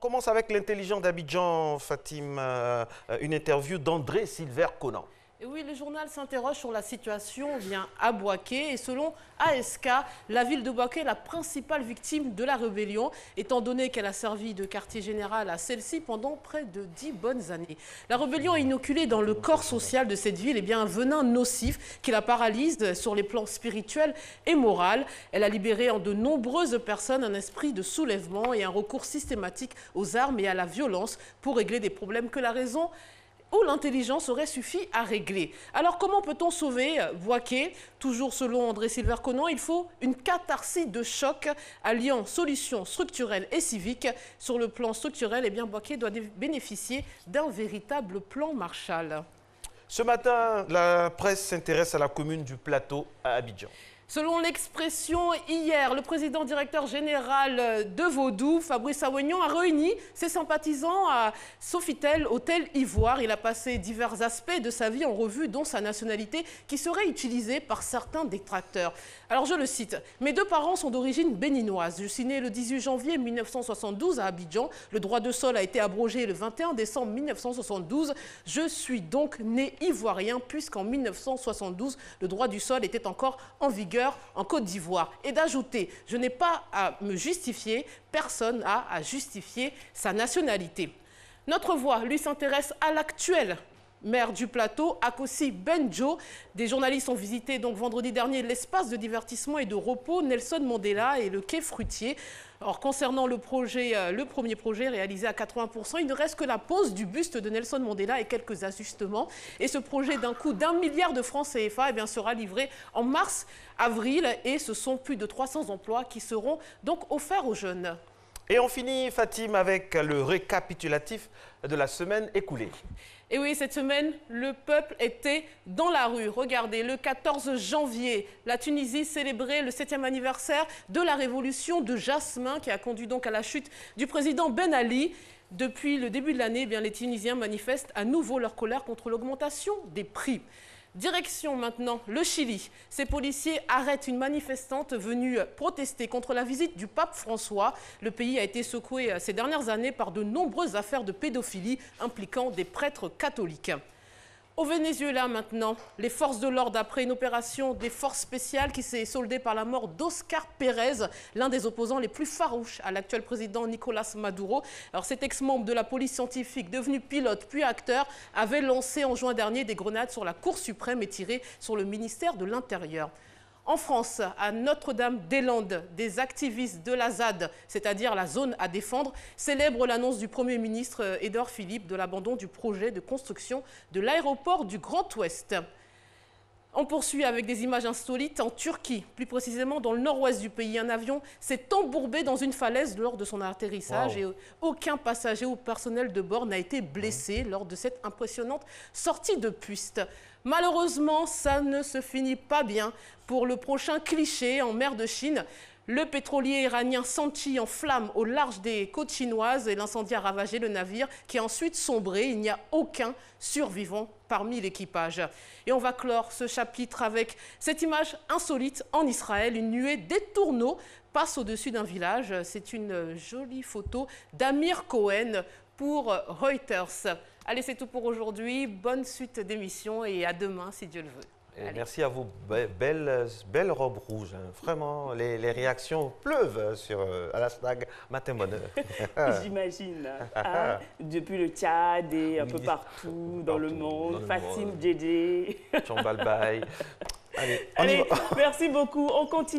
commence avec l'intelligent d'Abidjan, Fatim, une interview d'André Silver Conan. Et oui, le journal s'interroge sur la situation à Bouaké. Et selon ASK, la ville de Bouaké est la principale victime de la rébellion, étant donné qu'elle a servi de quartier général à celle-ci pendant près de 10 bonnes années. La rébellion a inoculé dans le corps social de cette ville un venin nocif qui la paralyse sur les plans spirituels et moraux. Elle a libéré en de nombreuses personnes un esprit de soulèvement et un recours systématique aux armes et à la violence pour régler des problèmes que la raison où l'intelligence aurait suffi à régler. Alors comment peut-on sauver Bouaké? Toujours selon André Silver Conan, il faut une catharsis de choc alliant solutions structurelles et civiques. Sur le plan structurel, Bouaké doit bénéficier d'un véritable plan Marshall. Ce matin, la presse s'intéresse à la commune du Plateau à Abidjan. Selon l'expression hier, le président directeur général de Vaudou, Fabrice Awignon, a réuni ses sympathisants à Sofitel, Hôtel Ivoire. Il a passé divers aspects de sa vie en revue, dont sa nationalité, qui serait utilisée par certains détracteurs. Alors je le cite, « Mes deux parents sont d'origine béninoise. Je suis né le 18 janvier 1972 à Abidjan. Le droit de sol a été abrogé le 21 décembre 1972. Je suis donc né ivoirien puisqu'en 1972, le droit du sol était encore en vigueur en Côte d'Ivoire. » Et d'ajouter, je n'ai pas à me justifier, personne n'a à justifier sa nationalité. Notre voix, lui, s'intéresse à l'actuel maire du Plateau, Akossi Benjo. Des journalistes ont visité donc vendredi dernier l'espace de divertissement et de repos Nelson Mandela et le quai Fruitier. Alors, concernant le premier projet réalisé à 80%, il ne reste que la pose du buste de Nelson Mandela et quelques ajustements. Et ce projet d'un coût d'1 milliard de francs CFA sera livré en mars-avril et ce sont plus de 300 emplois qui seront donc offerts aux jeunes. Et on finit, Fatim, avec le récapitulatif de la semaine écoulée. Et oui, cette semaine, le peuple était dans la rue. Regardez, le 14 janvier, la Tunisie célébrait le 7e anniversaire de la révolution de Jasmin qui a conduit donc à la chute du président Ben Ali. Depuis le début de l'année, les Tunisiens manifestent à nouveau leur colère contre l'augmentation des prix. Direction maintenant le Chili. Ces policiers arrêtent une manifestante venue protester contre la visite du pape François. Le pays a été secoué ces dernières années par de nombreuses affaires de pédophilie impliquant des prêtres catholiques. Au Venezuela maintenant, les forces de l'ordre, après une opération des forces spéciales qui s'est soldée par la mort d'Oscar Pérez, l'un des opposants les plus farouches à l'actuel président Nicolás Maduro. Alors cet ex-membre de la police scientifique, devenu pilote puis acteur, avait lancé en juin dernier des grenades sur la Cour suprême et tiré sur le ministère de l'Intérieur. En France, à Notre-Dame-des-Landes, des activistes de la ZAD, c'est-à-dire la zone à défendre, célèbrent l'annonce du Premier ministre Édouard Philippe de l'abandon du projet de construction de l'aéroport du Grand Ouest. On poursuit avec des images insolites en Turquie, plus précisément dans le nord-ouest du pays. Un avion s'est embourbé dans une falaise lors de son atterrissage et aucun passager ou personnel de bord n'a été blessé lors de cette impressionnante sortie de piste. Malheureusement, ça ne se finit pas bien pour le prochain cliché en mer de Chine. Le pétrolier iranien Sanchi en flammes au large des côtes chinoises et l'incendie a ravagé le navire qui a ensuite sombré. Il n'y a aucun survivant parmi l'équipage. Et on va clore ce chapitre avec cette image insolite en Israël. Une nuée des tourneaux passe au-dessus d'un village. C'est une jolie photo d'Amir Cohen pour Reuters. Allez, c'est tout pour aujourd'hui. Bonne suite d'émission et à demain si Dieu le veut. Et merci à vous, belle robe rouge. Hein. Vraiment, les réactions pleuvent sur #, Matin Bonheur. J'imagine. Hein, depuis le Tchad et un peu partout dans le monde. Fatim, Djedje. Tchombalbaï. Allez, merci beaucoup. On continue.